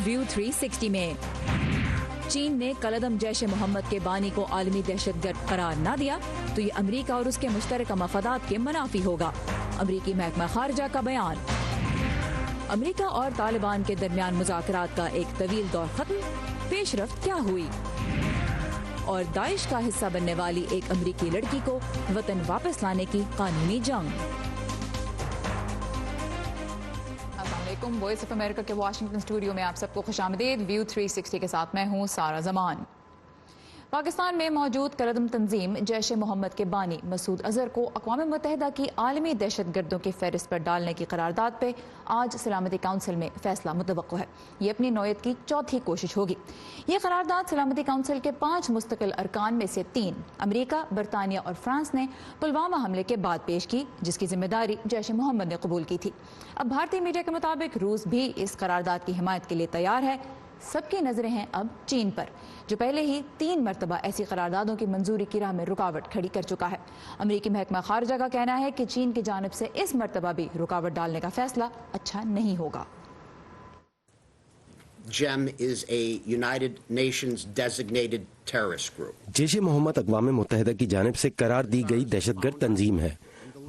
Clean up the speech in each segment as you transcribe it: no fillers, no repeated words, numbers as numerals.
View 360 में। चीन ने कलअदम जैश मोहम्मद के बानी को आलमी दहशतगर्द करार न दिया तो ये अमरीका और उसके मुश्तरका मफादात के मुनाफी होगा। अमरीकी महकमा खारजा का बयान। अमरीका और तालिबान के दरमियान मुज़ाकरात का एक तवील दौर खत्म, पेशरफ्त क्या हुई? और दाइश का हिस्सा बनने वाली एक अमरीकी लड़की को वतन वापस लाने की कानूनी जंग। वॉइस ऑफ अमेरिका के वाशिंगटन स्टूडियो में आप सबको खुशामदीद। व्यू 360 के साथ मैं हूं सारा जमान। पाकिस्तान में मौजूद कलअदम तंजीम जैश मोहम्मद के बानी मसूद अजहर को अक़वाम मुत्तहिदा की आलमी दहशतगर्दों की फहरिस्त पर डालने की करारदाद पे आज सलामती काउंसिल में फैसला मुतवक्को है। ये अपनी नौयत की चौथी कोशिश होगी। ये करारदाद सलामती काउंसिल के 5 मुस्तकिल अरकान में से 3 अमरीका, बरतानिया और फ्रांस ने पुलवामा हमले के बाद पेश की, जिसकी जिम्मेदारी जैश मोहम्मद ने कबूल की थी। अब भारतीय मीडिया के मुताबिक रूस भी इस करारदाद की हिमायत के लिए तैयार है। सबकी नजरें हैं अब चीन पर, जो पहले ही 3 मरतबा ऐसी करारदादों की मंजूरी की राह में रुकावट खड़ी कर चुका है। अमरीकी महकमा खारजा का कहना है कि चीन की जानिब से इस मरतबा भी रुकावट डालने का फैसला अच्छा नहीं होगा। JEM is a United Nations designated terrorist group. Jaish Mohammad अक़वाम मुत्तहिदा की जानिब से करार दी गई दहशतगर्द तंजीम है।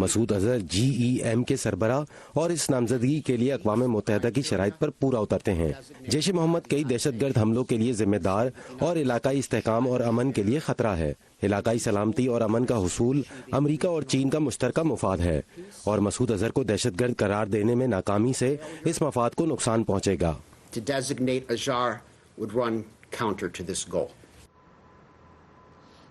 मसूद अजहर GEM के सरबरा और इस नामजदगी के लिए अक़वाम मुत्तहिदा की शराइत पर पूरा उतरते हैं। जैश मोहम्मद कई दहशतगर्द हमलों के लिए जिम्मेदार और इलाकाई इस्तेहकाम और अमन के लिए खतरा है। इलाकाई सलामती और अमन का हुसूल अमरीका और चीन का मुश्तरका मुफाद है और मसूद अजहर को दहशतगर्द करार देने में नाकामी से इस मफाद को नुकसान पहुँचेगा। To designate Azhar would run counter to this goal.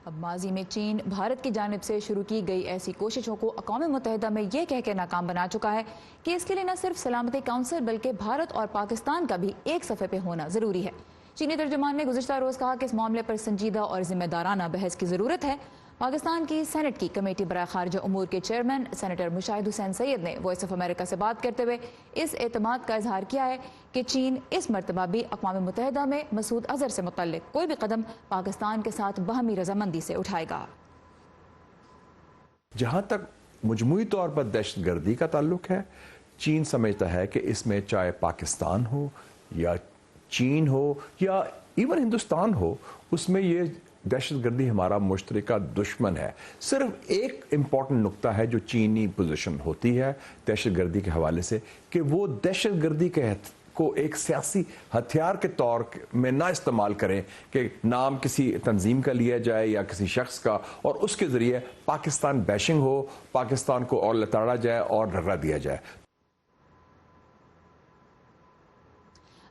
अब माजी में चीन भारत की जानिब से शुरू की गई ऐसी कोशिशों को अक़वाम मुत्तहिदा में यह कह के नाकाम बना चुका है कि इसके लिए न सिर्फ सलामती काउंसिल बल्कि भारत और पाकिस्तान का भी एक सफ़े पे होना ज़रूरी है। चीनी तर्जुमान ने गुज़िश्ता रोज़ कहा कि इस मामले पर संजीदा और जिम्मेदाराना बहस की ज़रूरत है। पाकिस्तान की सेनेट की कमेटी बराए खारजा उमूर के चेयरमैन सेनेटर मुशाहिद हुसैन सैयद ने वॉइस ऑफ अमेरिका से बात करते हुए इस एतमाद का इजहार किया है कि चीन इस मरतबा भी अक़वाम मुत्तहिदा में मसूद अजहर से मुतल्लिक़ कोई भी कदम पाकिस्तान के साथ बाहमी रजामंदी से उठाएगा। जहाँ तक मजमूई तौर पर दहशतगर्दी का ताल्लुक है, चीन समझता है कि इसमें चाहे पाकिस्तान हो या चीन हो या इवन हिंदुस्तान हो, उसमें ये दहशतगर्दी हमारा मुश्तरका दुश्मन है। सिर्फ एक इम्पॉर्टेंट नुक्ता है जो चीनी पोजीशन होती है दहशतगर्दी के हवाले से, कि वो दहशतगर्दी के को एक सियासी हथियार के तौर में ना इस्तेमाल करें कि नाम किसी तंजीम का लिया जाए या किसी शख्स का और उसके ज़रिए पाकिस्तान बैशिंग हो, पाकिस्तान को और लताड़ा जाए और डरा दिया जाए।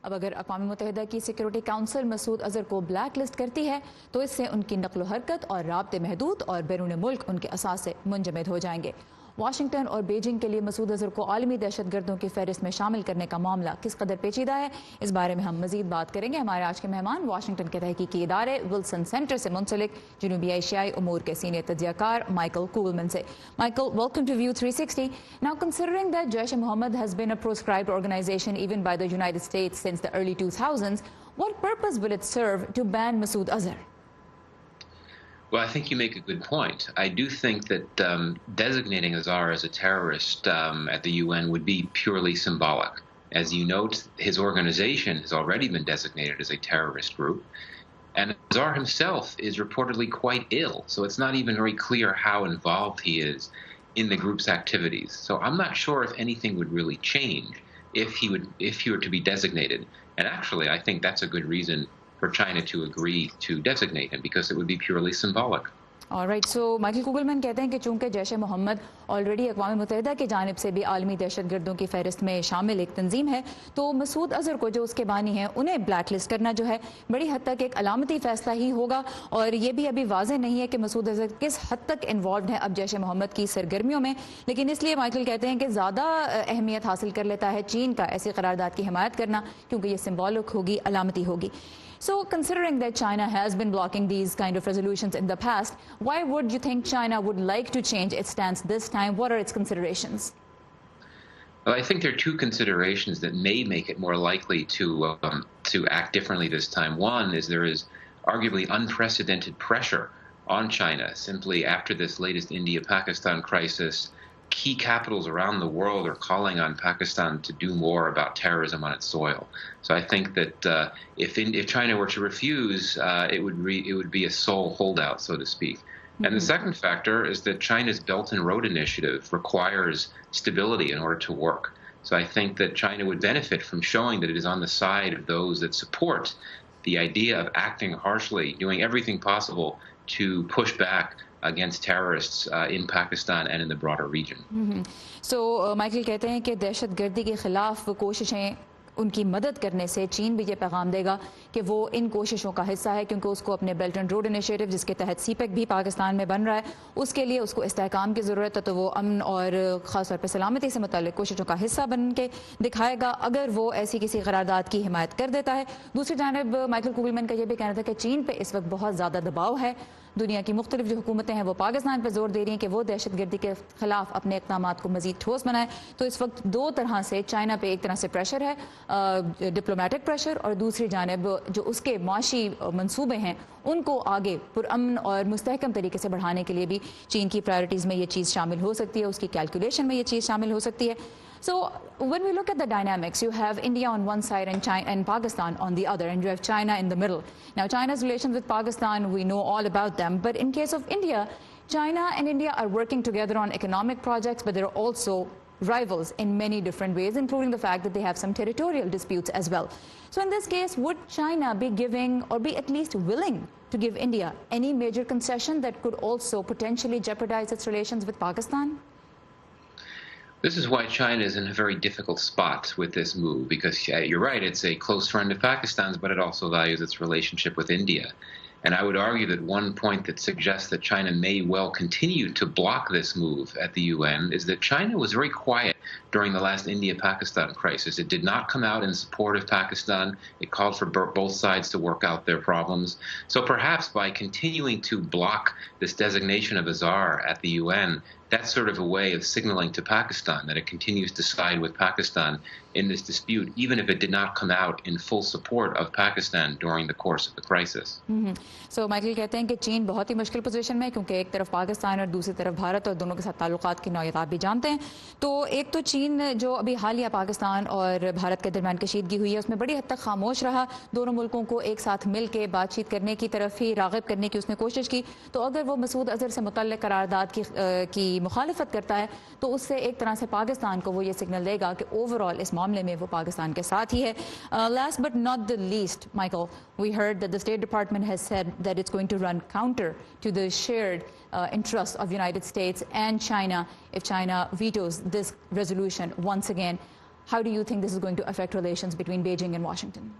अब अगर अक़वाम मुत्तहिदा की सिक्योरिटी काउंसिल मसूद अजहर को ब्लैक लिस्ट करती है तो इससे उनकी नक़्ल हरकत और राब्ते महदूद और बैरून मुल्क उनके असासे मुंजमद हो जाएंगे। वाशिंगटन और बीजिंग के लिए मसूद अजहर को आलमी दहशतगर्दों की फहरिस्त में शामिल करने का मामला किस कदर पेचीदा है, इस बारे में हम मजीद बात करेंगे। हमारे आज के मेहमान वाशिंगटन के तहकीकी इदारे विल्सन सेंटर से मुंसलिक जनूबी एशियाई उमूर के सीनियर तज्ज़ियाकार माइकल कूलमन से। Michael, welcome to view 360. Now, considering that Jaish Mohammed has been a proscribed organization even by the United States since the early 2000s, what purpose will it serve to ban Masood Azhar? Well, I think you make a good point. I do think that designating Azhar as a terrorist at the UN would be purely symbolic. As you note, his organization has already been designated as a terrorist group, and Azhar himself is reportedly quite ill, so it's not even very clear how involved he is in the group's activities. So I'm not sure if anything would really change if he were to be designated. And actually, I think that's a good reason for China to agree to designate him, because it would be purely symbolic. Alright, so Michael Kugelman कहते हैं कि चूंकि Jaish Mohammed already अक़वाम मुत्तहिदा की जानिब से भी आलमी दहशतगर्दों की फहरिस्त में शामिल एक तंजीम है, तो मसूद अजहर को जो उसके बानी हैं उन्हें ब्लैक लिस्ट करना जो है बड़ी हद तक एक अलामती फ़ैसला ही होगा। और ये भी अभी वाज़ेह नहीं है कि मसूद अजहर किस हद तक इन्वॉल्व है अब जैश मोहम्मद की सरगर्मियों में, लेकिन इसलिए माइकल कहते हैं कि ज़्यादा अहमियत हासिल कर लेता है चीन का ऐसी करारदाद की हिमायत करना, क्योंकि ये सिम्बॉलिक होगी, अलामती होगी। So, considering that China has been blocking these kind of resolutions in the past, why would you think China would like to change its stance this time? What are its considerations? Well, I think there are two considerations that may make it more likely to act differently this time. One is there is arguably unprecedented pressure on China simply after this latest India-Pakistan crisis key capitals around the world are calling on Pakistan to do more about terrorism on its soil. So I think that if China were to refuse, it would be a sole holdout, so to speak. And the second factor is that China's Belt and Road Initiative requires stability in order to work. So I think that China would benefit from showing that it is on the side of those that support the idea of acting harshly, doing everything possible to push back against terrorists in Pakistan and in the broader region. So, Michael कहते हैं कि दहशतगर्दी के खिलाफ कोशिशें उनकी मदद करने से चीन भी ये पैगाम देगा कि वो इन कोशिशों का हिस्सा है, क्योंकि उसको अपने बेल्ट एंड रोड इनिशिएटिव जिसके तहत सीपेक भी पाकिस्तान में बन रहा है, उसके लिए उसको इस्तेहकाम की ज़रूरत है, तो वो अमन और ख़ास तौर पर सलामती से मुताल्लिक़ कोशिशों का हिस्सा बन के दिखाएगा अगर वो ऐसी किसी करारदाद की हिमायत कर देता है। दूसरी जानब माइकल कुगलमैन का ये भी कहना था कि चीन पर इस वक्त बहुत ज़्यादा दबाव है, दुनिया की मुख्तलिफ जो हुकूमतें हैं वो पाकिस्तान पर जोर दे रही हैं कि वो दहशतगर्दी के खिलाफ अपने इक़दामात को मज़ीद ठोस बनाए। तो इस वक्त दो तरह से चाइना पे एक तरह से प्रेशर है, डिप्लोमेटिक प्रेशर, और दूसरी जानब जो उसके माशी मंसूबे हैं उनको आगे पुरअमन और मुस्तहकम तरीके से बढ़ाने के लिए भी चीन की प्रायोरिटीज़ में ये चीज़ शामिल हो सकती है, उसकी कैलकुलेशन में ये चीज़ शामिल हो सकती है। So when we look at the dynamics, you have India on one side and China and Pakistan on the other, and you have China in the middle. Now, China's relations with Pakistan, we know all about them. But in case of India, China and India are working together on economic projects, but they're also rivals in many different ways, including the fact that they have some territorial disputes as well. So in this case, would China be giving, or be at least willing to give India any major concession that could also potentially jeopardize its relations with Pakistan? This is why China is in a very difficult spot with this move, because you're right, it's a close friend of Pakistan's, but it also values its relationship with India. And I would argue that one point that suggests that China may well continue to block this move at the UN is that China was very quiet during the last India-Pakistan crisis. It did not come out in support of Pakistan. It called for both sides to work out their problems. So perhaps by continuing to block this designation of Azhar at the UN, that's sort of a way of signaling to Pakistan that it continues to side with Pakistan in this dispute, even if it did not come out in full support of Pakistan during the course of the crisis. So Michael कहते हैं कि चीन बहुत ही मुश्किल position में है, क्योंकि एक तरफ पाकिस्तान और दूसरी तरफ भारत, और दोनों के साथ ताल्लुकात की नौयत आप भी जानते हैं। तो एक तो चीन जो अभी हालिया पाकिस्तान और भारत के दरमियान कशीदगी हुई है उसमें बड़ी हद तक खामोश रहा, दोनों मुल्कों को एक साथ मिल के बातचीत करने की तरफ ही राग़िब करने की उसने कोशिश की। तो अगर वो मसूद अजहर से मुतल्लिक़ करारदाद की मुखालफत करता है तो उससे एक तरह से पाकिस्तान को वो ये सिग्नल देगा कि ओवरऑल इस मामले में वो पाकिस्तान के साथ ही है। Last but not the least, Michael, we heard that the State Department has said that it's going to run counter to the shared interests of United States and China if China vetoes this resolution once again. How do you think this is going to affect relations between Beijing and Washington?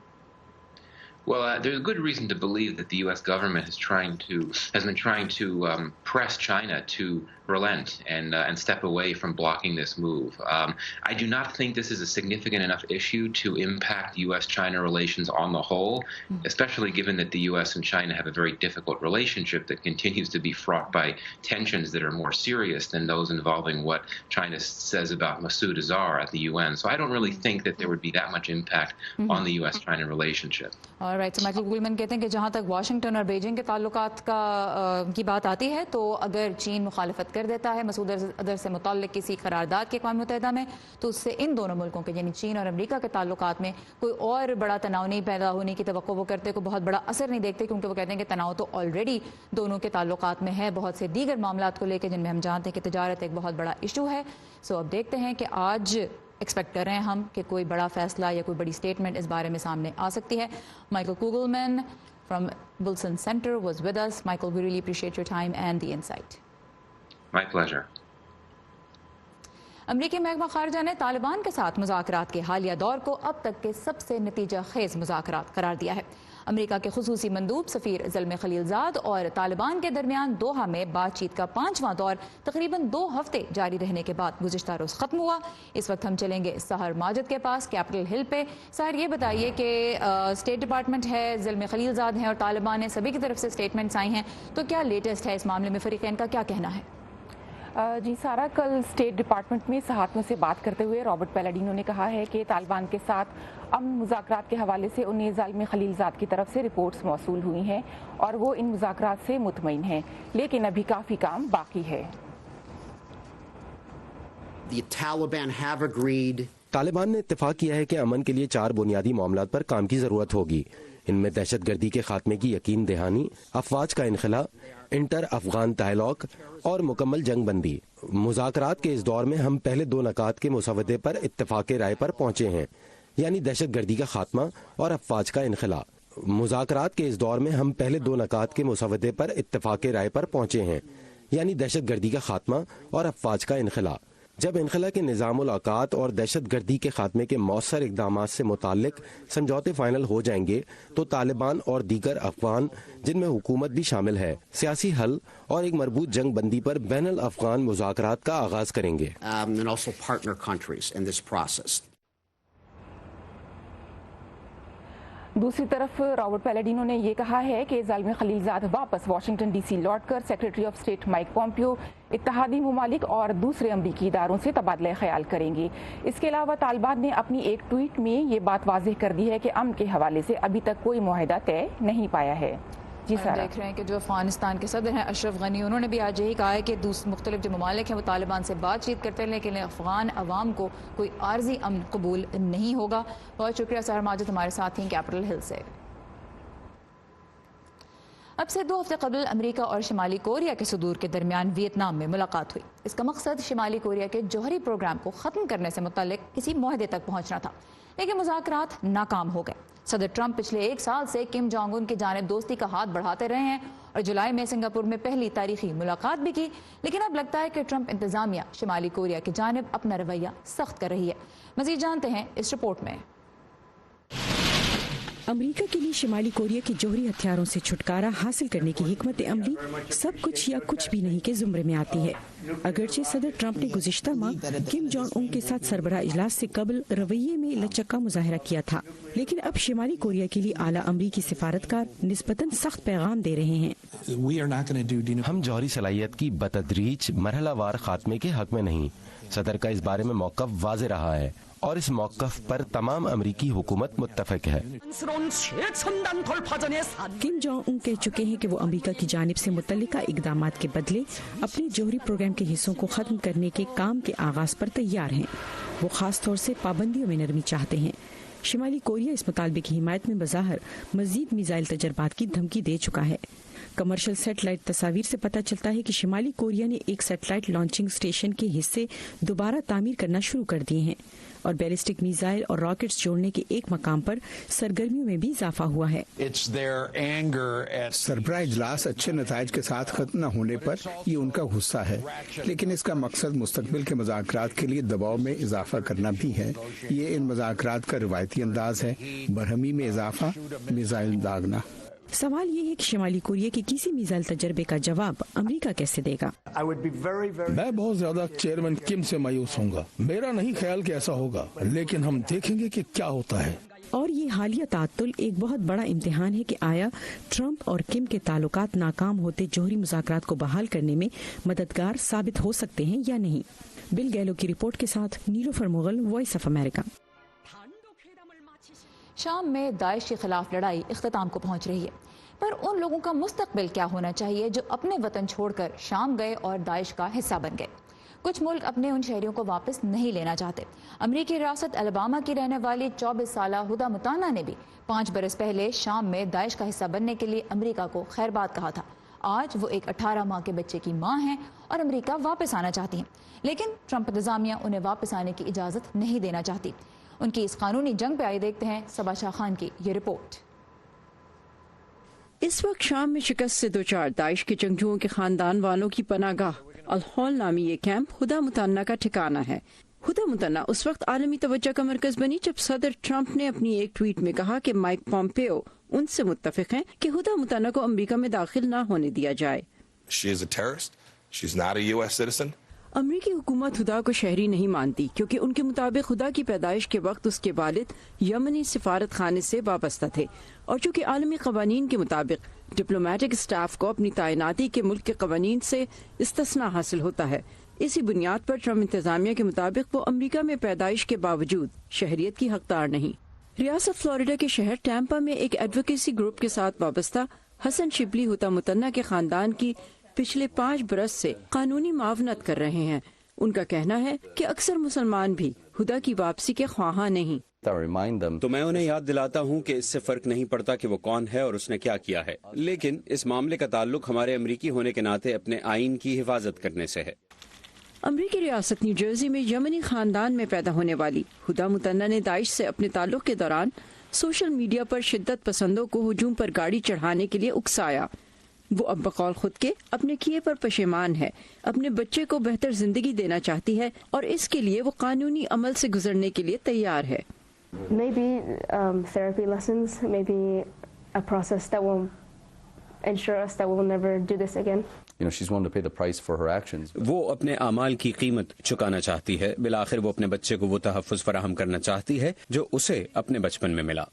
Well, there's good reason to believe that the U.S. government has been trying to press China to relent and step away from blocking this move. I do not think this is a significant enough issue to impact U.S.-China relations on the whole, especially given that the U.S. and China have a very difficult relationship that continues to be fraught by tensions that are more serious than those involving what China says about Masood Azhar at the UN. So I don't really think that there would be that much impact on the U.S.-China relationship. All right, so Michael Kugelman कहते हैं कि जहाँ तक Washington और Beijing के ताल्लुकात की बात आती है, तो अगर चीन मुखालफत कर देता है मसूद अजहर से मुतल्लिक़ किसी करारदाद के अक़वाम मुत्तहिदा में, तो उससे इन दोनों मुल्कों के यानी चीन और अमेरिका के ताल्लुकात में कोई और बड़ा तनाव नहीं पैदा होने की तवक्को वो करते, कोई बहुत बड़ा असर नहीं देखते, क्योंकि वो कहते हैं कि तनाव तो ऑलरेडी दोनों के ताल्लुकात में है बहुत से दीगर मामलात को लेकर, जिनमें हम जानते हैं कि तिजारत एक बहुत बड़ा इशू है। सो अब देखते हैं कि आज एक्सपेक्ट कर रहे हैं हम कि कोई बड़ा फैसला या कोई बड़ी स्टेटमेंट इस बारे में सामने आ सकती है। Michael Kugelman from Wilson Center was with us. Michael, we really appreciate your time and the insight. My pleasure. अमरीकी महकमा खारजा ने तालिबान के साथ मुज़ाकरात के हालिया दौर को अब तक के सबसे नतीजा खेज मुज़ाकरात करार दिया है। अमेरिका के खुसूसी मंदूब सफ़ीर ज़ल्मे खलीलज़ाद और तालिबान के दरमियान दोहा में बातचीत का 5वां दौर तकरीबन 2 हफ्ते जारी रहने के बाद गुज़िश्ता रोज़ ख़त्म हुआ। इस वक्त हम चलेंगे सहर माजिद के पास कैपिटल हिल पे। सहर, ये बताइए कि स्टेट डिपार्टमेंट है, ज़ल्मे खलीलज़ाद हैं और तालिबान है, सभी की तरफ से स्टेटमेंट्स आई हैं, तो क्या लेटेस्ट है इस मामले में, फ़रीक़ैन का क्या कहना है? जी सारा, कल स्टेट डिपार्टमेंट में सहाफ़ियों से बात करते हुए रॉबर्ट पैलाडिनो ने कहा है कि तालिबान के साथ अमन मुज़ाकरात के हवाले से उन्हें ज़ल्मे खलीलज़ाद की तरफ से रिपोर्ट्स मौसूल हुई हैं और वो इन मुज़ाकरात से मुतमईन हैं, लेकिन अभी काफ़ी काम बाकी है। The Taliban have agreed Taliban ने इत्तेफाक किया है कि अमन के लिए 4 बुनियादी मामलात पर काम की जरूरत होगी। इनमें दहशतगर्दी के खात्मे की यकीन दहानी, अफवाज का इनखला, इंटर अफगान डायलॉग और मुकम्मल जंग बंदी। मुज़ाकरात के इस दौर में हम पहले 2 नकात के मुसवदे पर इत्तेफाक राय पर पहुंचे हैं, यानी दहशतगर्दी का खात्मा और अफवाज का इनखला। मुज़ाकरात के इस दौर में हम पहले 2 नकात के मुसवदे पर इत्तेफाक राय पर पहुंचे हैं, यानी दहशतगर्दी का खात्मा और अफवाज का इनखला। जब इनखला के निज़ामुल औकात और दहशतगर्दी के खात्मे के मौसर इक़दामात से मुताल्लिक समझौते फाइनल हो जाएंगे तो तालिबान और दीगर अफगान, जिनमें हुकूमत भी शामिल है, सियासी हल और एक मरबूत जंग बंदी पर बैनुल अफगान मुज़ाकरात का आगाज करेंगे। and also partner countries in this process. दूसरी तरफ रॉबर्ट पैलाडिनो ने ये कहा है कि ज़ालिम खलीलजाद वापस वाशिंगटन डीसी लौटकर secretary of state Mike Pompeo, इत्तेहादी ममालिक और दूसरे अमरीकी इदारों से तबादला ख्याल करेंगे। इसके अलावा तालिबान ने अपनी एक ट्वीट में ये बात वाज़ेह कर दी है कि अमन के हवाले से अभी तक कोई मुआहिदा तय नहीं पाया है। जी हम देख रहे हैं कि जो अफगानिस्तान के सदर हैं अशरफ गनी, उन्होंने भी आज यही कहा है कि मुख्तलिफ जो ममालिक हैं वो तालिबान से बातचीत करते हैं, लेकिन अफगान अवाम को कोई आर्जी अमन कबूल नहीं होगा। बहुत शुक्रिया सहर माजिद हमारे साथ ही कैपिटल हिल से। अब से 2 हफ्ते कबल अमेरिका और शिमाली कोरिया के सदूर के दरमियान वियतनाम में मुलाकात हुई। इसका मकसद शिमाली कोरिया के जौहरी प्रोग्राम को ख़त्म करने से मुतल्लिक किसी मुआहदे तक पहुंचना था, लेकिन मुज़ाकरात नाकाम हो गए। सदर ट्रंप पिछले 1 साल से किम जोंग उन की जानिब दोस्ती का हाथ बढ़ाते रहे हैं और जुलाई में सिंगापुर में पहली तारीखी मुलाकात भी की, लेकिन अब लगता है कि ट्रंप इंतजामिया शिमाली कोरिया की जानिब अपना रवैया सख्त कर रही है। मज़ीद जानते हैं इस रिपोर्ट में। अमेरिका के लिए शिमाली कोरिया के जौहरी हथियारों से छुटकारा हासिल करने की हिकमत अमली सब कुछ या कुछ भी नहीं के जुमरे में आती है। अगरचे सदर ट्रंप ने गुज़िश्ता माह किम जोंग उन के साथ सरबराह इजलास से कबल रवैये में लचक का मुजाहरा किया था, लेकिन अब शिमाली कोरिया के लिए आला अमरीकी सिफारतकार निस्बतन सख्त पैगाम दे रहे हैं। हम जौहरी सलाहियत की बतदरीज मरहलावार खात्मे के हक में नहीं। सदर का इस बारे में मौक़िफ़ वाज़े रहा है और इस मौक़िफ़ पर तमाम अमरीकी हुकूमत मुत्तफ़िक है। किम जोंग उन कह चुके हैं कि वो अमेरिका की जानिब से मुतल्लिका इक़दामात के बदले अपने जौहरी प्रोग्राम के हिस्सों को ख़त्म करने के काम के आगाज़ पर तैयार हैं। वो ख़ास तौर से पाबंदियों में नरमी चाहते हैं। शिमाली कोरिया इस मुतालबे की हिमायत में बज़ाहिर मज़ीद मिसाइल तजर्बात की धमकी दे चुका है। कमर्शियल सेटेलाइट तस्वीर से पता चलता है कि शिमाली कोरिया ने एक सेटेलाइट लॉन्चिंग स्टेशन के हिस्से दोबारा तामीर करना शुरू कर दिए हैं और बैलिस्टिक मिसाइल और रॉकेट्स जोड़ने के एक मकाम पर सरगर्मियों में भी इजाफा हुआ है। सरबराह इजलास अच्छे नताइज के साथ खत्म न होने पर ये उनका गुस्सा है, लेकिन इसका मकसद मुस्तकबिल के मुज़ाकरात के लिए दबाव में इजाफा करना भी है। ये इन मुज़ाकरात का रिवायती अंदाज है, बरहमी में इजाफा, मिसाइल दागना। सवाल ये है कि शिमाली कोरिया के किसी मिसाइल तजर्बे का जवाब अमेरिका कैसे देगा। मैं बहुत ज्यादा चेयरमैन किम से मायूस होऊंगा। मेरा नहीं ख्याल कि ऐसा होगा, लेकिन हम देखेंगे कि क्या होता है। और ये हालिया तातुल एक बहुत बड़ा इम्तिहान है कि आया ट्रंप और किम के ताल्लुकात नाकाम होते जौहरी मुज़ाकरात को बहाल करने में मददगार साबित हो सकते हैं या नहीं। बिल गैलो की रिपोर्ट के साथ Nilofar Mughal, voice of America. शाम में दाइश के खिलाफ लड़ाई इख्तिताम को पहुंच रही है, पर उन लोगों का मुस्तकबिल क्या होना चाहिए जो अपने वतन छोड़कर शाम गए और दाइश का हिस्सा बन गए। कुछ मुल्क अपने उन शहरियों को वापस नहीं लेना चाहते। अमरीकी रियासत अलबामा की रहने वाली 24 साला हुदा मुताना ने भी 5 बरस पहले शाम में दाइश का हिस्सा बनने के लिए अमरीका को खैरबाद कहा था। आज वो एक 18 माह के बच्चे की माँ हैं और अमरीका वापस आना चाहती हैं, लेकिन ट्रंप इंतजामिया उन्हें वापस आने की इजाज़त नहीं देना चाहती। उनकी इस कानूनी जंग पे आए देखते हैं सबा शाह खान की ये रिपोर्ट। इस वक्त शाम में शिकस्त से दो चार दाइश के जंगजुओं के खानदान वालों की पनागाह अल-हौल नामी ये कैंप हुदा मुतान्ना का ठिकाना है। हुदा मुतान्ना उस वक्त आलमी तवज्जो का मरकज बनी जब सदर ट्रंप ने अपनी एक ट्वीट में कहा कि माइक पॉम्पेओ उनसे मुत्तफिक हैं कि हुदा मुतान्ना को अमेरिका में दाखिल न होने दिया जाए। अमरीकी हुकूमत हुदा को शहरी नहीं मानती क्योंकि उनके मुताबिक हुदा की पैदाइश के वक्त उसके वालिद यमनी सिफारत खाने से वाबस्ता थे और चूँकि आलमी कवानीन के मुताबिक डिप्लोमेटिक स्टाफ को अपनी तैनाती के मुल्क के कवानीन से इस्तिस्ना हासिल होता है, इसी बुनियाद पर ट्रंप इंतजामिया के मुताबिक वो अमरीका में पैदाइश के बावजूद शहरियत की हकदार नहीं। रियासत फ्लोरिडा के शहर टैंपा में एक एडवोकेसी ग्रुप के साथ वाबस्ता हसन शिबली हुदा मुतन्ना के खानदान की पिछले 5 बरस से कानूनी मावनत कर रहे हैं। ان کا کہنا ہے کہ اکثر مسلمان بھی خدا کی واپسی کے خواہاں نہیں. تو میں انہیں یاد دلاتا ہوں کہ اس سے فرق نہیں پڑتا کہ وہ کون ہے اور اس نے کیا کیا ہے، لیکن اس معاملے کا تعلق ہمارے امریکی ہونے کے ناطے اپنے آئین کی حفاظت کرنے سے ہے. امریکی ریاست نیو جرسی میں یمنی خاندان میں پیدا ہونے والی ہدا متنا نے داعش سے اپنے تعلق کے دوران سوشل میڈیا پر شدت پسندوں کو ہجوم پر گاڑی چڑھانے کے لیے اکسایا. وہ اب بقول خود کے اپنے کیے پر پشیمان ہے، اپنے بچے کو بہتر زندگی دینا چاہتی ہے اور اس کے لیے وہ قانونی عمل سے گزرنے کے لیے تیار ہے. Maybe therapy lessons, maybe a process that will ensure us that we will never do this again. She's willing to pay the price for her actions. وہ اپنے اعمال کی قیمت چکانا چاہتی ہے. بالآخر وہ اپنے بچے کو وہ تحفظ فراہم کرنا چاہتی ہے جو اسے اپنے بچپن میں ملا.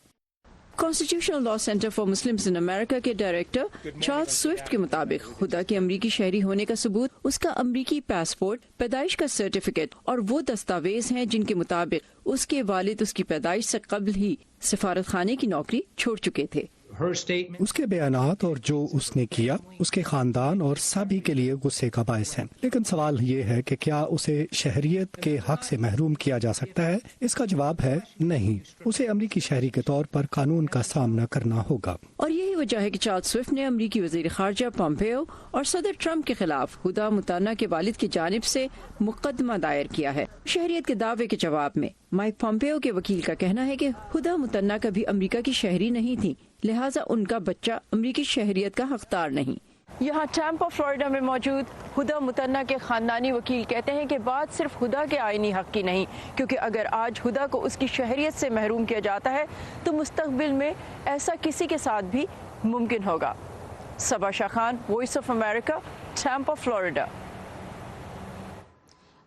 Constitutional law center for Muslims in امریکہ کے ڈائریکٹر چارلز سوئفٹ کے مطابق خدا کے امریکی شہری ہونے کا ثبوت اس کا امریکی پاسپورٹ، پیدائش کا سرٹیفکیٹ اور وہ دستاویز ہیں جن کے مطابق اس کے والد اس کی پیدائش سے قبل ہی سفارت خانے کی نوکری چھوڑ چکے تھے. اس کے بیانات اور جو اس نے کیا اس کے خاندان اور سبھی کے لیے غصے کا باعث ہے، لیکن سوال یہ ہے کہ کیا اسے شہریت کے حق سے محروم کیا جا سکتا ہے؟ اس کا جواب ہے نہیں. اسے امریکی شہری کے طور پر قانون کا سامنا کرنا ہوگا. اور یہی وجہ ہے کہ چارلز سوئفٹ نے امریکی وزیر خارجہ پومپیو اور صدر ٹرمپ کے خلاف ہدا متنا کے والد کی جانب سے مقدمہ دائر کیا ہے. شہریت کے دعوے کے جواب میں مائک پومپیو کے وکیل کا کہنا ہے کہ ہدا متنا کبھی امریکہ کی شہری نہیں تھی، لہٰذا ان کا بچہ امریکی شہریت کا حقدار نہیں. یہاں ٹیمپا فلوریڈا میں موجود ہدا متنا کے خاندانی وکیل کہتے ہیں کہ بات صرف ہدا کے آئینی حق کی نہیں، کیونکہ اگر آج ہدا کو اس کی شہریت سے محروم کیا جاتا ہے تو مستقبل میں ایسا کسی کے ساتھ بھی ممکن ہوگا. صبا شاہ خان، وائس آف امریکہ، ٹیمپا فلوریڈا.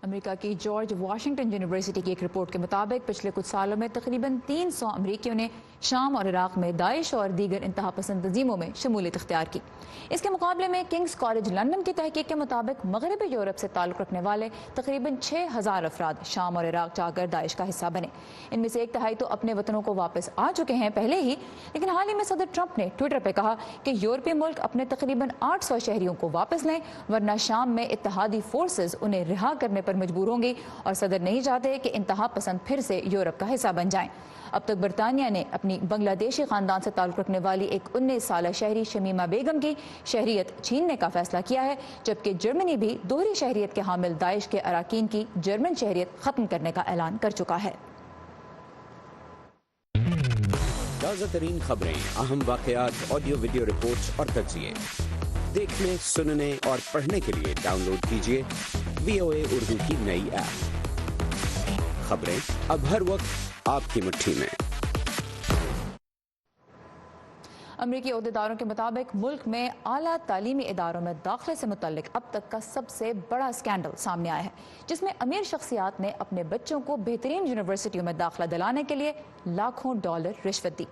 امریکہ کی جارج واشنگٹن یونیورسٹی کی ایک رپورٹ کے مطابق پچھلے کچھ سالوں میں تقریباً 300 امریکیوں نے شام اور عراق میں داعش اور دیگر انتہا پسند تنظیموں میں شمولیت اختیار کی. اس کے مقابلے میں کنگز کالج لندن کی تحقیق کے مطابق مغربی یورپ سے تعلق رکھنے والے تقریباً 6000 افراد شام اور عراق جا کر داعش کا حصہ بنے. ان میں سے 1/3 تو اپنے وطنوں کو واپس آ چکے ہیں پہلے ہی، لیکن حال ہی میں صدر ٹرمپ نے ٹویٹر پہ کہا کہ یورپی ملک اپنے تقریباً 800 شہریوں کو واپس لیں ورنہ شام میں اتحادی فورسز انہیں رہا کرنے پر مجبور ہوں گی، اور صدر نہیں چاہتے کہ انتہا پسند پھر سے یورپ کا حصہ بن جائیں. اب تک برطانیہ نے اپنی بنگلہ دیشی خاندان سے تعلق رکھنے والی ایک 19 سالہ شہری شمیمہ بیگم کی شہریت چھیننے کا فیصلہ کیا ہے، جبکہ جرمنی بھی دوہری شہریت کے حامل داعش کے اراکین کی جرمن شہریت ختم کرنے کا اعلان کر چکا ہے. تازہ ترین خبریں، اہم واقعات، آڈیو ویڈیو رپورٹس اور تجزیے دیکھنے، سننے اور پڑھنے کے لیے ڈاؤن لوڈ کیجیے VOA اردو کی نئی ایپ. خبریں اب ہر وقت آپ کی مٹھی میں. امریکی عہدیداروں کے مطابق ملک میں اعلیٰ تعلیمی اداروں میں داخلے سے متعلق اب تک کا سب سے بڑا اسکینڈل سامنے آیا ہے، جس میں امیر شخصیات نے اپنے بچوں کو بہترین یونیورسٹیوں میں داخلہ دلانے کے لیے لاکھوں ڈالر رشوت دی.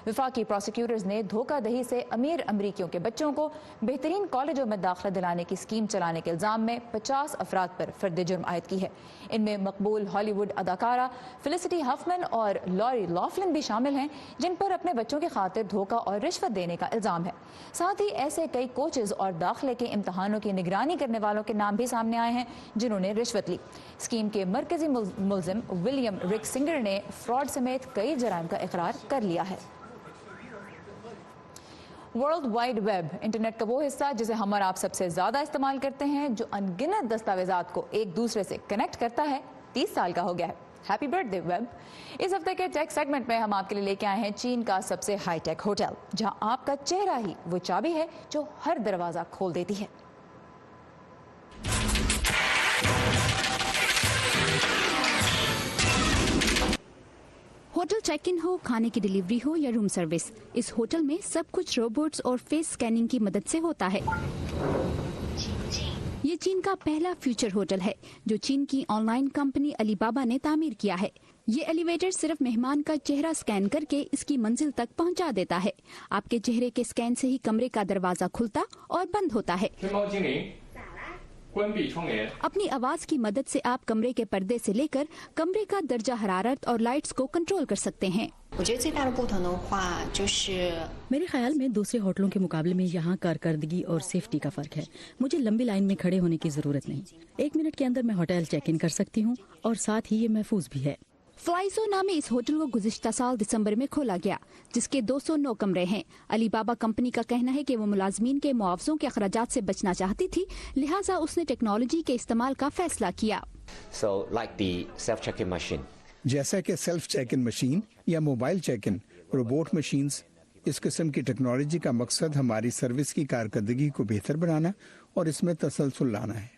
وفاقی پروسیکیوٹرز نے دھوکہ دہی سے امیر امریکیوں کے بچوں کو بہترین کالجوں میں داخلہ دلانے کی اسکیم چلانے کے الزام میں 50 افراد پر فرد جرم عائد کی ہے. ان میں مقبول ہالی ووڈ اداکارہ فیلسٹی ہفمن اور لوری لافلن بھی شامل ہیں، جن پر اپنے بچوں کی خاطر دھوکہ اور رشوت دینے کا الزام ہے. ساتھ ہی ایسے کئی کوچز اور داخلے کے امتحانوں کی نگرانی کرنے والوں کے نام بھی سامنے آئے ہیں جنہوں نے رشوت لی. اسکیم کے مرکزی ملزم ولیم رک سنگر نے فراڈ سمیت کئی جرائم کا اقرار کر لیا ہے. ورلڈ وائڈ ویب انٹرنیٹ کا وہ حصہ جسے ہم اور آپ سب سے زیادہ استعمال کرتے ہیں، جو ان گنت دستاویزات کو ایک دوسرے سے کنیکٹ کرتا ہے، 30 سال کا ہو گیا ہے. Happy birthday web. اس ہفتے کے ٹیک سیگمنٹ میں ہم آپ کے لیے لے کے آئے ہیں چین کا سب سے ہائی ٹیک ہوٹل، جہاں آپ کا چہرہ ہی وہ چابی ہے جو ہر دروازہ کھول دیتی ہے. ہوٹل چیک ان ہو، کھانے کی ڈیلیوری ہو یا روم سروس، اس ہوٹل میں سب کچھ روبوٹس اور فیس سکیننگ کی مدد سے ہوتا ہے. یہ چین کا پہلا فیوچر ہوٹل ہے جو چین کی آن لائن کمپنی علی بابا نے تعمیر کیا ہے. یہ ایلیویٹر صرف مہمان کا چہرہ سکین کر کے اس کی منزل تک پہنچا دیتا ہے. آپ کے چہرے کے سکین سے ہی کمرے کا دروازہ کھلتا اور بند ہوتا ہے. اپنی آواز کی مدد سے آپ کمرے کے پردے سے لے کر کمرے کا درجہ حرارت اور لائٹس کو کنٹرول کر سکتے ہیں. मेरे ख्याल में दूसरे होटलों के मुकाबले में यहाँ कारकर्दगी और सेफ्टी का फर्क है। मुझे लंबी लाइन में खड़े होने की जरूरत नहीं। 1 मिनट के अंदर मैं होटल चेक इन कर सकती हूँ और साथ ही ये महफूज भी है। फ्लाइजो नामी इस होटल को गुज़िश्ता साल दिसंबर में खोला गया, जिसके 209 कमरे हैं। अलीबाबा कंपनी का कहना है कि वो मुलाजमीन के मुआवजों के अखराजात से बचना चाहती थी, लिहाजा उसने टेक्नोलॉजी के इस्तेमाल का फैसला किया। जैसा कि सेल्फ चेक इन मशीन या mobile check in robot machines, इस किस्म की टेक्नोलॉजी का मकसद हमारी सर्विस की कारकर्दगी को बेहतर बनाना और इसमें तसलसल लाना है।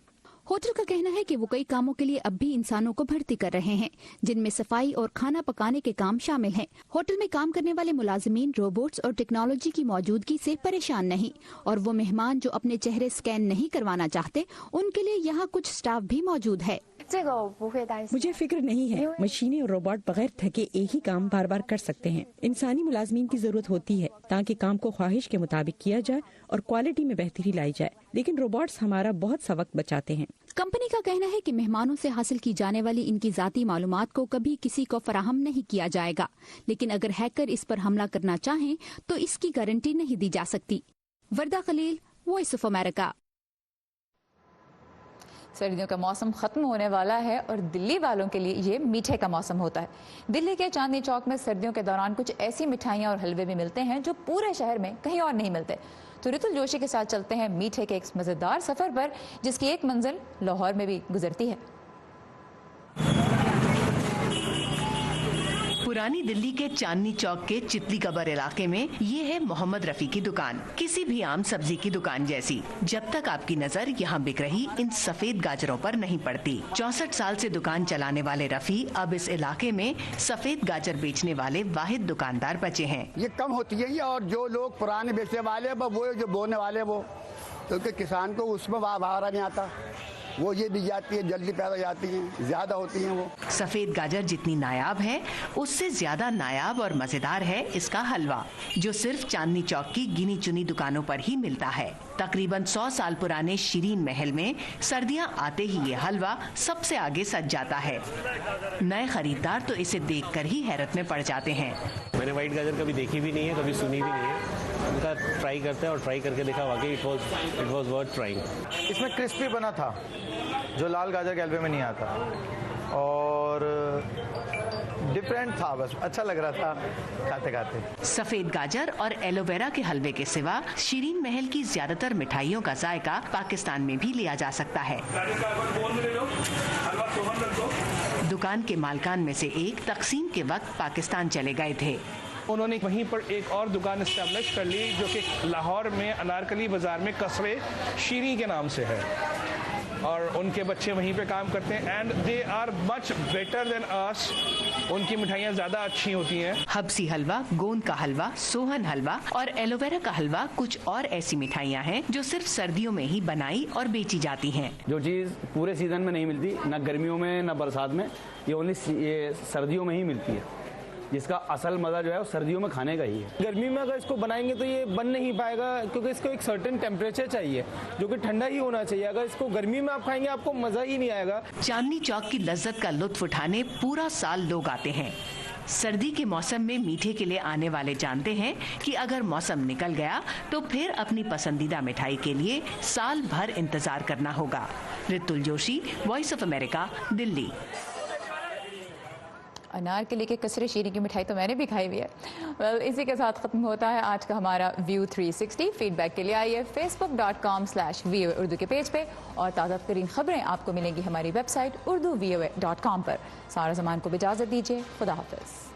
होटल का कहना है कि वो कई कामों के लिए अब भी इंसानों को भर्ती कर रहे हैं, जिनमें सफाई और खाना पकाने के काम शामिल हैं। होटल में काम करने वाले मुलाजिमीन रोबोट्स और टेक्नोलॉजी की मौजूदगी से परेशान नहीं, और वो मेहमान जो अपने चेहरे स्कैन नहीं करवाना चाहते, उनके लिए यहाँ कुछ स्टाफ भी मौजूद है। मुझे फिक्र नहीं है। मशीनें और रोबोट बगैर थके एक ही काम बार बार कर सकते हैं। इंसानी मुलाजमीन की जरूरत होती है ताकि काम को ख्वाहिश के मुताबिक किया जाए और क्वालिटी में बेहतरी लाई जाए, लेकिन रोबोट्स हमारा बहुत सा वक्त बचाते हैं। कंपनी का कहना है कि मेहमानों से हासिल की जाने वाली इनकी जाती मालूमात को कभी किसी को फराहम नहीं किया जाएगा, लेकिन अगर हैकर इस पर हमला करना चाहें तो इसकी गारंटी नहीं दी जा सकती। वर्दा खलील, वॉइस ऑफ अमेरिका। सर्दियों का मौसम खत्म होने वाला है और दिल्ली वालों के लिए ये मीठे का मौसम होता है। दिल्ली के चांदनी चौक में सर्दियों के दौरान कुछ ऐसी मिठाइयाँ और हलवे भी मिलते हैं जो पूरे शहर में कहीं और नहीं मिलते। तो रितुल जोशी के साथ चलते हैं मीठे के एक मजेदार सफर पर, जिसकी एक मंजिल लाहौर में भी गुजरती है। पुरानी दिल्ली के चांदनी चौक के चितली कबर इलाके में ये है मोहम्मद रफी की दुकान, किसी भी आम सब्जी की दुकान जैसी। जब तक आपकी नजर यहाँ बिक रही इन सफेद गाजरों पर नहीं पड़ती। 64 साल से दुकान चलाने वाले रफी अब इस इलाके में सफेद गाजर बेचने वाले वाहिद दुकानदार बचे हैं। ये कम होती है और जो लोग पुराने बेचने वाले वो जो बोने वाले वो, क्योंकि किसान को उसमें बाहर नहीं आता, वो ये दी जाती है, जल्दी पैदा जाती हैं, ज्यादा होती हैं वो। सफेद गाजर जितनी नायाब है, उससे ज्यादा नायाब और मजेदार है इसका हलवा, जो सिर्फ चांदनी चौक की गिनी चुनी दुकानों पर ही मिलता है। तकरीबन 100 साल पुराने शीरीन महल में सर्दियां आते ही ये हलवा सबसे आगे सज जाता है। नए खरीदार तो इसे देखकर ही हैरत में पड़ जाते हैं। मैंने व्हाइट गाजर कभी देखी भी नहीं है, कभी सुनी भी नहीं है। उनका ट्राई करते हैं और ट्राई करके देखा, वाकई इट वाज वर्थ ट्राइंग। इसमें क्रिस्पी बना था जो लाल गाजर के हलवे में नहीं आता, और डिफरेंट था, बस अच्छा लग रहा था खाते खाते। सफेद गाजर और एलोवेरा के हलवे के सिवा शीरीन महल की ज्यादातर मिठाइयों का जायका पाकिस्तान में भी लिया जा सकता है। दुकान के मालकान में से एक तकसीम के वक्त पाकिस्तान चले गए थे। उन्होंने वहीं पर एक और दुकान इस्टेब्लिश कर ली, जो कि लाहौर में अनारकली बाजार में कसरे शीरी के नाम से है, और उनके बच्चे वहीं पे काम करते हैं। And they are much better than us. उनकी मिठाइयाँ ज्यादा अच्छी होती हैं। हब्सी हलवा, गोंद का हलवा, सोहन हलवा और एलोवेरा का हलवा कुछ और ऐसी मिठाइयाँ हैं जो सिर्फ सर्दियों में ही बनाई और बेची जाती हैं। जो चीज़ पूरे सीजन में नहीं मिलती, न गर्मियों में न बरसात में, ये ओनली सर्दियों में ही मिलती है। जिसका असल मजा जो है वो सर्दियों में खाने का ही है। गर्मी में अगर इसको बनाएंगे तो ये बन नहीं पाएगा, क्योंकि इसको एक सर्टेन टेम्परेचर चाहिए जो कि ठंडा ही होना चाहिए। अगर इसको गर्मी में आप खाएंगे आपको मजा ही नहीं आएगा। चांदनी चौक की लज्जत का लुत्फ उठाने पूरा साल लोग आते हैं। सर्दी के मौसम में मीठे के लिए आने वाले जानते हैं कि अगर मौसम निकल गया तो फिर अपनी पसंदीदा मिठाई के लिए साल भर इंतजार करना होगा। Ritul Joshi, voice of America, Delhi. Anarkali के कसरे शीरी की मिठाई तो मैंने भी खाई हुई है। वेल, इसी के साथ ख़त्म होता है आज का हमारा व्यू 360। फीडबैक के लिए आइए facebook.com/VOA उर्दू के पेज पे, और ताज़ा तरीन खबरें आपको मिलेंगी हमारी वेबसाइट urduvoa.com पर। सारा ज़मान को इजाज़त दीजिए। खुदा हाफ़िज़।